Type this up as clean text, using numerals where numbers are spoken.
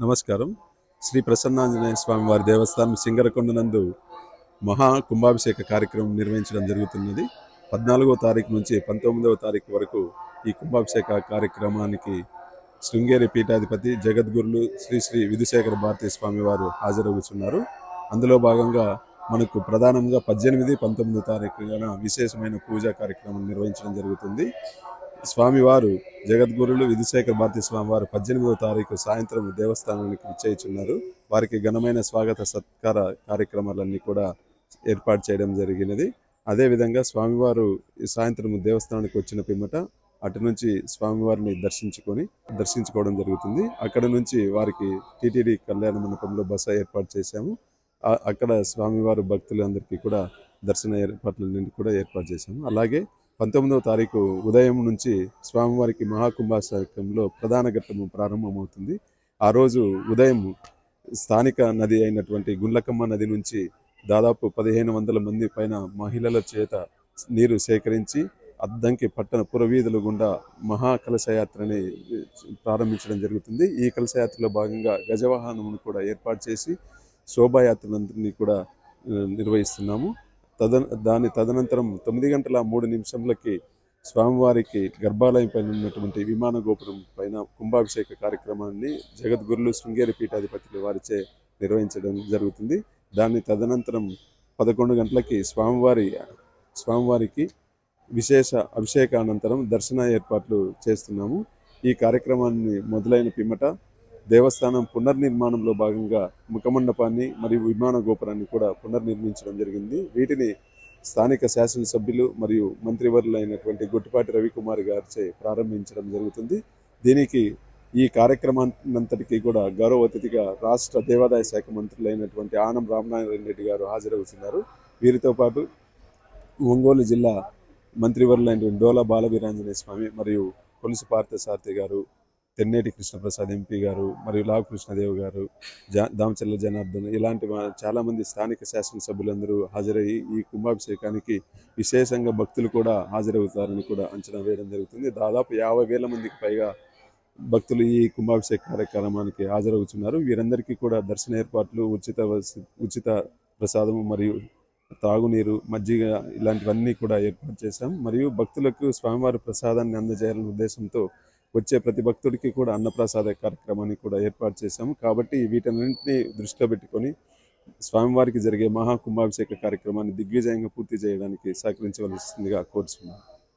నమస్కారం. శ్రీ ప్రసన్నాంజనేయ స్వామి వారి దేవస్థానం సింగరకొండ నందు మహా కుంభాభిషేక కార్యక్రమం నిర్వహించడం జరుగుతున్నది. 14వ తారీఖు నుంచి 19వ తారీఖు వరకు ఈ కుంభాభిషేక కార్యక్రమానికి శృంగేరి పీఠాధిపతి జగద్గురులు శ్రీ శ్రీ విధుశేఖర భారతీ స్వామి వారు హాజరవుతున్నారు. అందులో భాగంగా మనకు ప్రధానంగా 18, 19 తారీఖున విశేషమైన పూజా కార్యక్రమం నిర్వహించడం జరుగుతుంది. స్వామివారు జగద్గురులు విధుశేఖర భారతీ స్వామివారు 18వ తారీఖు సాయంత్రం దేవస్థానానికి విచ్చేయుచున్నారు. వారికి ఘనమైన స్వాగత సత్కార కార్యక్రమాలన్నీ కూడా ఏర్పాటు చేయడం జరిగినది. అదేవిధంగా స్వామివారు ఈ సాయంత్రం దేవస్థానానికి వచ్చిన పిమ్మట అటు నుంచి స్వామివారిని దర్శించుకోవడం జరుగుతుంది. అక్కడ నుంచి వారికి టీటీడీ కళ్యాణ మండపంలో బస ఏర్పాటు చేశాము. అక్కడ స్వామివారు భక్తులందరికీ కూడా దర్శన ఏర్పాట్లన్నీ కూడా ఏర్పాటు చేశాము. అలాగే 19వ తారీఖు ఉదయం నుంచి స్వామివారికి మహాకుంభాభిషేకంలో ప్రధాన ఘట్టము ప్రారంభమవుతుంది. ఆ రోజు ఉదయం స్థానిక నది అయినటువంటి గుండ్లకమ్మ నది నుంచి దాదాపు 1500 మంది పైన మహిళల చేత నీరు సేకరించి అద్దంకి పట్టణ పురవీధుల గుండా మహాకలశయాత్రని ప్రారంభించడం జరుగుతుంది. ఈ కలశయాత్రలో భాగంగా గజవాహనమును కూడా ఏర్పాటు చేసి శోభాయాత్రలందరినీ కూడా నిర్వహిస్తున్నాము. తదనంతరం 9 గంటల 3 నిమిషంలకి స్వామివారికి గర్భాలయం పైన ఉన్నటువంటి విమాన గోపురం పైన కుంభాభిషేక కార్యక్రమాన్ని జగద్గురులు శృంగేరి పీఠాధిపతులు వారిచే నిర్వహించడం జరుగుతుంది. దాన్ని తదనంతరం 11 గంటలకి స్వామివారికి విశేష అభిషేకానంతరం దర్శన ఏర్పాట్లు చేస్తున్నాము. ఈ కార్యక్రమాన్ని మొదలైన పిమ్మట దేవస్థానం పునర్నిర్మాణంలో భాగంగా ముఖమండపాన్ని మరియు విమాన గోపురాన్ని కూడా పునర్నిర్మించడం జరిగింది. వీటిని స్థానిక శాసనసభ్యులు మరియు మంత్రివర్యులైనటువంటి గొట్టిపాటి రవికుమార్ గారిచే ప్రారంభించడం జరుగుతుంది. దీనికి ఈ కార్యక్రమానంతటికీ కూడా గౌరవ అతిథిగా రాష్ట్ర దేవాదాయ శాఖ మంత్రులైనటువంటి ఆనం రామనారాయణ రెడ్డి గారు హాజరవుతున్నారు. వీరితో పాటు ఒంగోలు జిల్లా మంత్రివర్యులైనటువంటి డోలా బాలవీరాంజనేయ స్వామి మరియు కొలుసు పార్థసారథి గారు, తెన్నేటి కృష్ణప్రసాద్ ఎంపీ గారు మరియు లావు కృష్ణదేవ్ గారు, దామచర్ల జనార్దన్ ఇలాంటి చాలామంది స్థానిక శాసనసభ్యులందరూ హాజరయ్యి ఈ కుంభాభిషేకానికి విశేషంగా భక్తులు కూడా హాజరవుతారని కూడా అంచనా వేయడం జరుగుతుంది. దాదాపు 50,000 మందికి పైగా భక్తులు ఈ కుంభాభిషేక కార్యక్రమానికి హాజరవుతున్నారు. వీరందరికీ కూడా దర్శన ఏర్పాట్లు, ఉచిత ప్రసాదము మరియు తాగునీరు, మజ్జిగ ఇలాంటివన్నీ కూడా ఏర్పాటు చేశాం. మరియు భక్తులకు స్వామివారి ప్రసాదాన్ని అందజేయాలనే ఉద్దేశంతో వచ్చే ప్రతి భక్తుడికి కూడా అన్నప్రసాద కార్యక్రమాన్ని కూడా ఏర్పాటు చేశాము. కాబట్టి వీటన్నింటినీ దృష్టిలో పెట్టుకొని స్వామివారికి జరిగే మహాకుంభాభిషేక కార్యక్రమాన్ని దిగ్విజయంగా పూర్తి చేయడానికి సహకరించవలసిందిగా కోరుచున్నాను.